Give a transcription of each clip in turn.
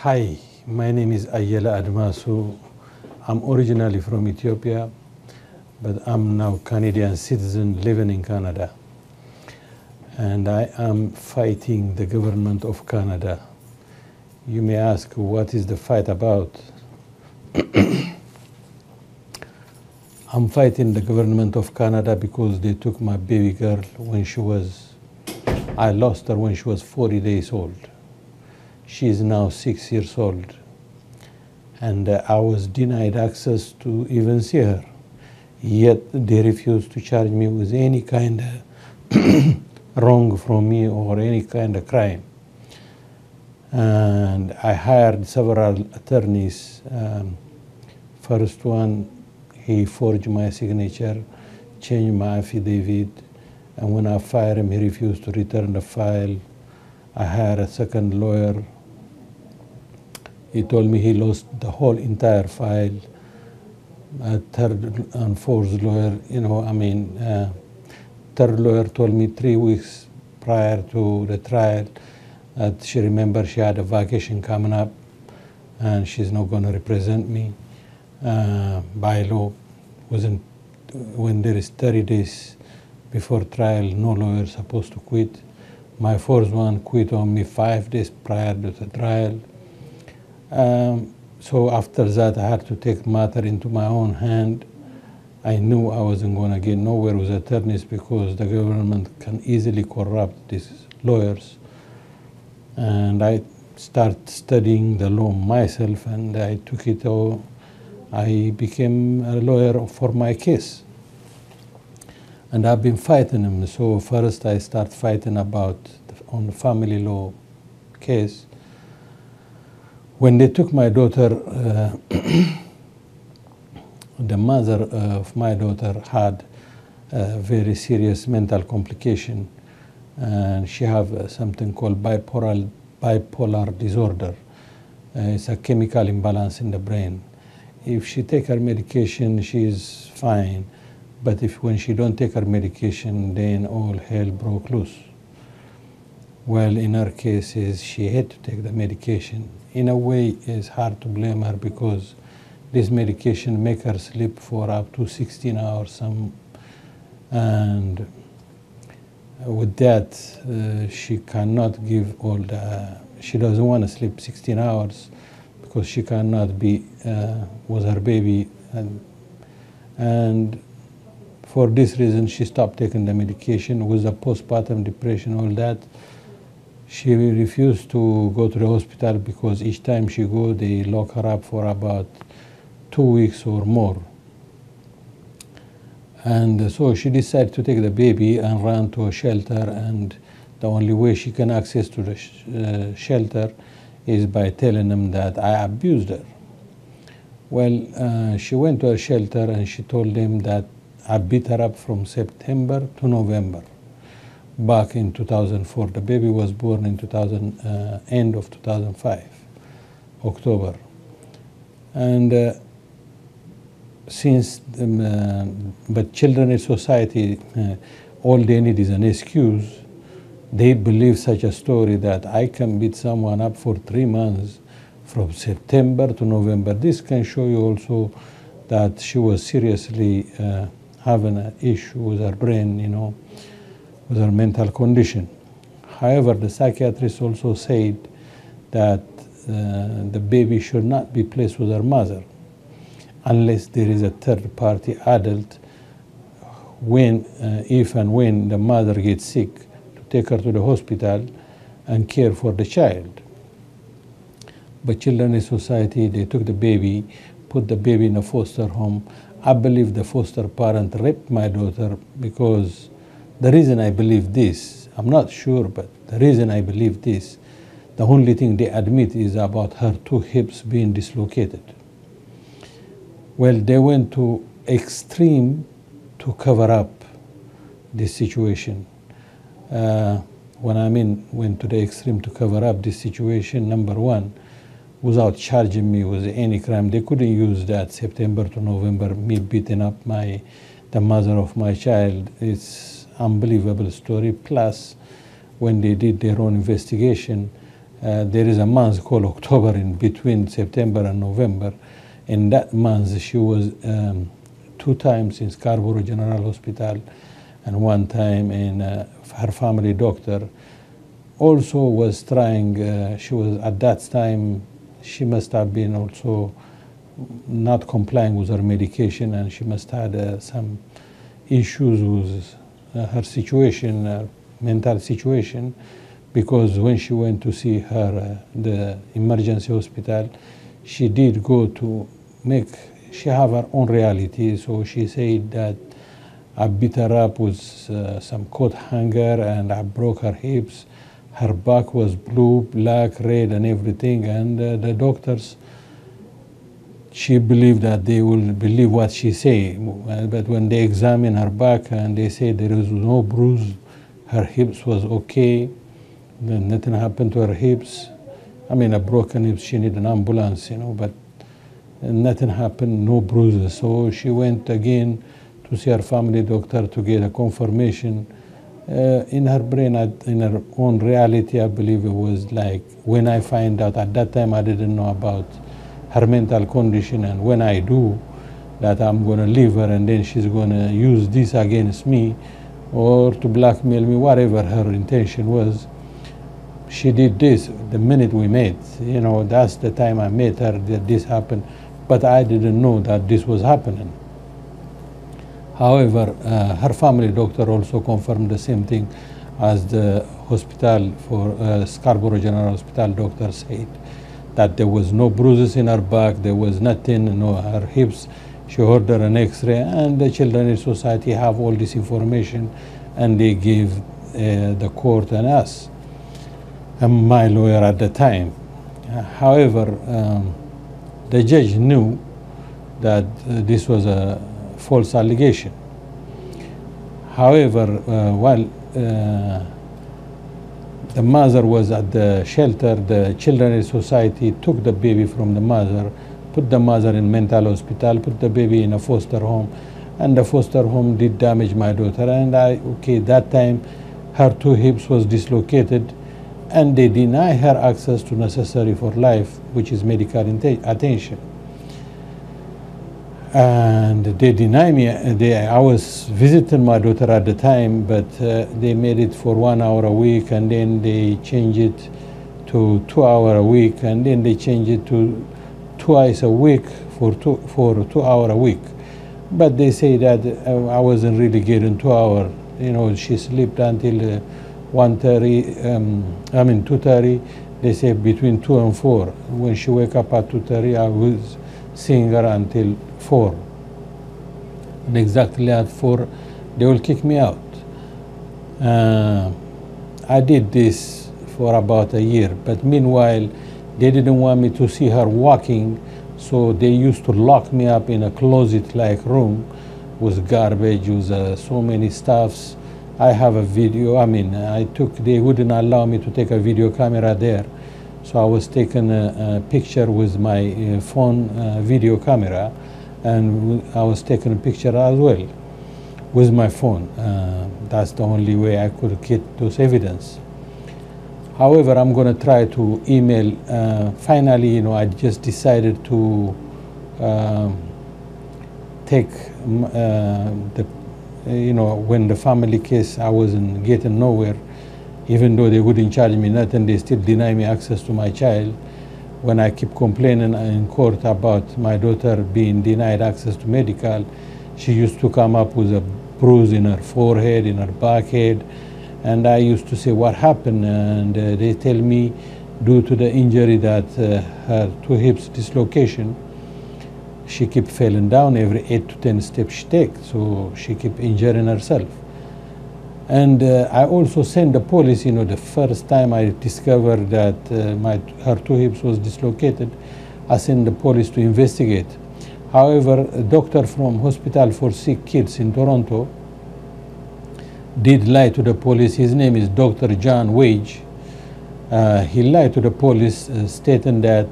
Hi, my name is Ayele Admasu. I'm originally from Ethiopia, but I'm now Canadian citizen living in Canada. And I am fighting the government of Canada. You may ask, what is the fight about? I'm fighting the government of Canada because they took my baby girl when I lost her when she was 40 days old. She is now 6 years old. And I was denied access to even see her. Yet they refused to charge me with any kind of wrong from me or any kind of crime. And I hired several attorneys. First one, he forged my signature, changed my affidavit, and when I fired him, he refused to return the file. I hired a second lawyer. He told me he lost the whole entire file. A third and fourth lawyer, third lawyer told me 3 weeks prior to the trial that she remembered she had a vacation coming up and she's not going to represent me. By law, when there is 30 days before trial, no lawyer is supposed to quit. My fourth one quit on me 5 days prior to the trial. So after that, I had to take matter into my own hand. I knew I wasn't going to get nowhere with attorneys because the government can easily corrupt these lawyers. And I started studying the law myself, and I took it all. I became a lawyer for my case. And I've been fighting them. So first I start fighting on the family law case. When they took my daughter, the mother of my daughter had a very serious mental complication, and she have something called bipolar disorder. It's a chemical imbalance in the brain. If she take her medication, she's fine, but when she don't take her medication, then all hell broke loose. Well, in her cases, she had to take the medication. In a way, it's hard to blame her because this medication make her sleep for up to 16 hours. And with that, she cannot give she doesn't want to sleep 16 hours because she cannot be with her baby. And for this reason, she stopped taking the medication with the postpartum depression, all that. She refused to go to the hospital because each time she go, they lock her up for about 2 weeks or more. And so she decided to take the baby and run to a shelter, and the only way she can access to the shelter is by telling them that I abused her. Well, she went to a shelter and she told them that I beat her up from September to November. Back in 2004. The baby was born in end of 2005, October. And but children in society, all they need is an excuse. They believe such a story that I can beat someone up for 3 months from September to November. This can show you also that she was seriously having an issue with her brain, with her mental condition. However, the psychiatrist also said that the baby should not be placed with her mother unless there is a third-party adult if and when the mother gets sick, to take her to the hospital and care for the child. But Children in Society, they took the baby, put the baby in a foster home. I believe the foster parent raped my daughter because the reason I believe this, I'm not sure, but the reason I believe this, the only thing they admit is about her 2 hips being dislocated. Well, they went to extreme to cover up this situation. When I mean went to the extreme to cover up this situation, number one, without charging me with any crime, they couldn't use that September to November, me beating up the mother of my child. It's unbelievable story. Plus, when they did their own investigation, There is a month called October in between September and November. In that month, she was 2 times in Scarborough General Hospital and 1 time in her family doctor. Also was trying, she was at that time, she must have been also not complying with her medication, and she must have had some issues with her situation, mental situation, because when she went to see her the emergency hospital, she did go to she have her own reality. So she said that I beat her up with some coat hanger and I broke her hips. Her back was blue, black, red, and everything. And the doctors, she believed that they will believe what she say. But when they examine her back and they say there is no bruise, her hips was okay, then nothing happened to her hips. I mean, a broken hip, she need an ambulance, but nothing happened, no bruises. So she went again to see her family doctor to get a confirmation. In her brain, in her own reality, I believe it was like, when I find out, at that time I didn't know about her mental condition, and when I do, that I'm going to leave her and then she's going to use this against me or to blackmail me, whatever her intention was. She did this the minute we met. That's the time I met her that this happened, but I didn't know that this was happening. However, her family doctor also confirmed the same thing as the hospital for Scarborough General Hospital doctor said, that there was no bruises in her back, there was nothing, no her hips. She ordered an X-ray, and the Children's Society have all this information, and they gave the court and us, and my lawyer at the time. However, the judge knew that this was a false allegation. However, while the mother was at the shelter, the Children's Society took the baby from the mother, put the mother in mental hospital, put the baby in a foster home, and the foster home did damage my daughter. And that time her 2 hips was dislocated, and they deny her access to necessary for life, which is medical attention. And they deny me. I was visiting my daughter at the time, but they made it for 1 hour a week, and then they changed it to 2 hours a week, and then they changed it to twice a week for 2 hours a week. But they say that I wasn't really getting 2 hours. She slept until 2:30. They say between 2 and 4. When she wake up at 2:30, I was seeing her until 4. And exactly at 4, they will kick me out. I did this for about a year, but meanwhile, they didn't want me to see her walking, so they used to lock me up in a closet-like room with garbage, with so many stuffs. I have a video. They wouldn't allow me to take a video camera there. So I was taking a picture with my phone video camera, and I was taking a picture as well with my phone. That's the only way I could get those evidence. However, I'm going to try to email. Finally, I just decided to take when the family case, I wasn't getting nowhere. Even though they wouldn't charge me nothing, they still deny me access to my child. When I keep complaining in court about my daughter being denied access to medical, she used to come up with a bruise in her forehead, in her back head, and I used to say, what happened? And they tell me, due to the injury that her 2 hips dislocation, she kept falling down every 8 to 10 steps she takes, so she kept injuring herself. And I also sent the police, the first time I discovered that her 2 hips was dislocated, I sent the police to investigate. However, a doctor from Hospital for Sick Kids in Toronto did lie to the police. His name is Dr. John Wage. He lied to the police, stating that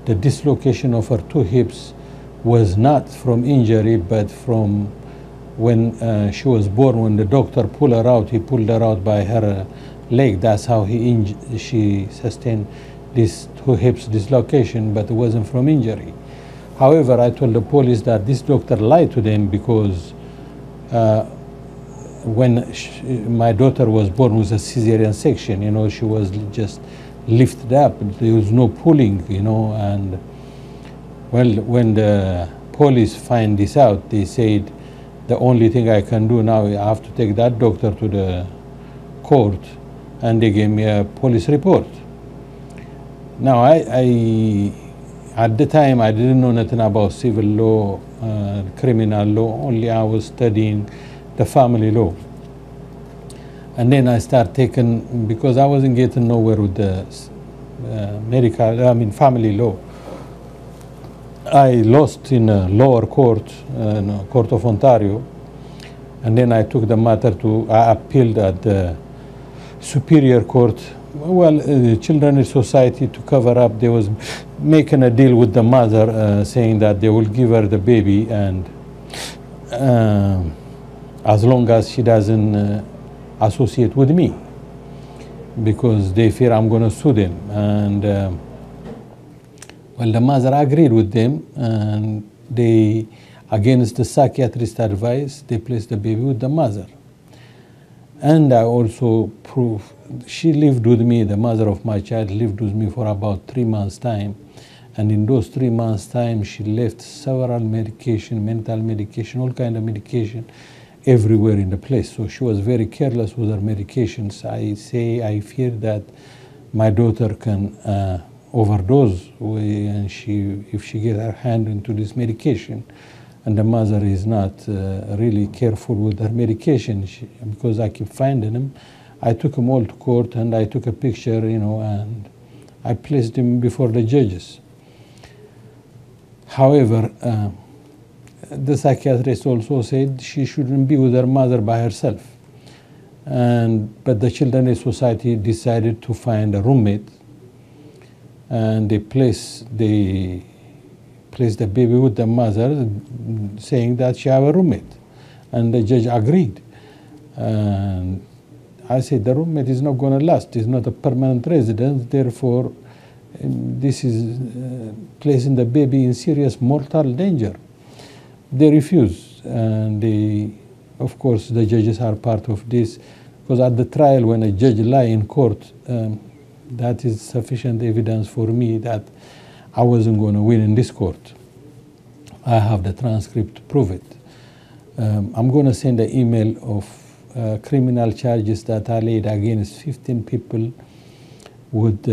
the dislocation of her 2 hips was not from injury, but from when she was born. When the doctor pulled her out, he pulled her out by her leg. That's how she sustained this two hips dislocation, but it wasn't from injury. However, I told the police that this doctor lied to them because when my daughter was born with a cesarean section, she was just lifted up. There was no pulling, and well, when the police find this out, they said, the only thing I can do now, I have to take that doctor to the court, and they gave me a police report. Now, at the time, I didn't know nothing about civil law, criminal law, only I was studying the family law. And then I started taking, because I wasn't getting nowhere with the family law. I lost in a lower court, Court of Ontario, and then I took the matter I appealed at the Superior Court. Well, the Children's Society, to cover up, they was making a deal with the mother, saying that they will give her the baby, and as long as she doesn't associate with me, because they fear I'm going to sue them. And well, the mother agreed with them, and they, against the psychiatrist advice, they placed the baby with the mother. And I also proved, she lived with me, the mother of my child lived with me for about 3 months' time. And in those 3 months' time, she left several medication, mental medication, all kind of medication, everywhere in the place. So she was very careless with her medications. I fear that my daughter can overdose and if she get her hand into this medication, and the mother is not really careful with her medication, because I keep finding them. I took them all to court, and I took a picture, and I placed them before the judges. However, the psychiatrist also said she shouldn't be with her mother by herself. But the Children's Society decided to find a roommate, and they placed the baby with the mother, saying that she have a roommate. And the judge agreed. And I said, the roommate is not going to last. It's not a permanent residence. Therefore, this is placing the baby in serious mortal danger. They refused. And of course, the judges are part of this. Because at the trial, when a judge lie in court, that is sufficient evidence for me that I wasn't going to win in this court. I have the transcript to prove it. I'm going to send an email of criminal charges that I laid against 15 people with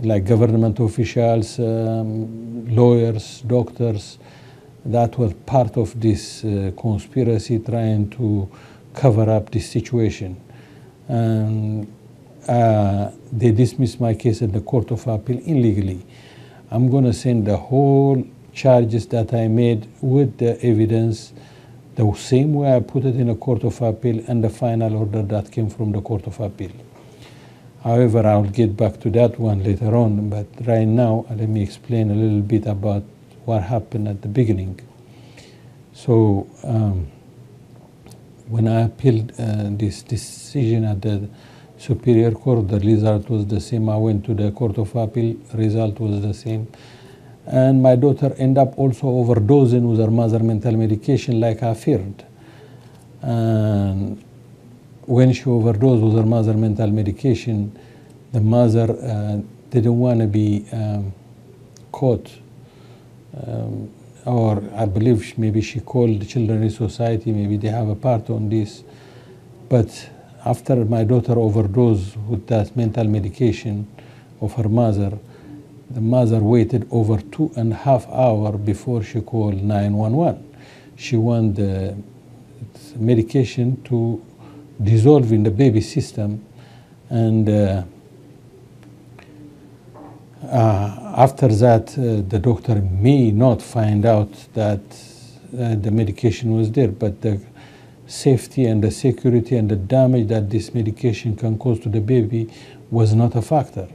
like government officials, lawyers, doctors, that were part of this conspiracy trying to cover up this situation. And they dismissed my case at the Court of Appeal illegally. I'm going to send the whole charges that I made with the evidence the same way I put it in a Court of Appeal and the final order that came from the Court of Appeal. However, I'll get back to that one later on, but right now let me explain a little bit about what happened at the beginning. So when I appealed this decision at the Superior Court, the result was the same. I went to the Court of Appeal, result was the same. And my daughter ended up also overdosing with her mother mental medication like I feared. And when she overdosed with her mother mental medication, the mother didn't want to be caught. Or I believe maybe she called the Children's Society, maybe they have a part on this. But after my daughter overdosed with that mental medication of her mother, the mother waited over 2.5 hours before she called 911. She wanted the medication to dissolve in the baby system, and after that, the doctor may not find out that the medication was there, but the safety and the security and the damage that this medication can cause to the baby was not a factor.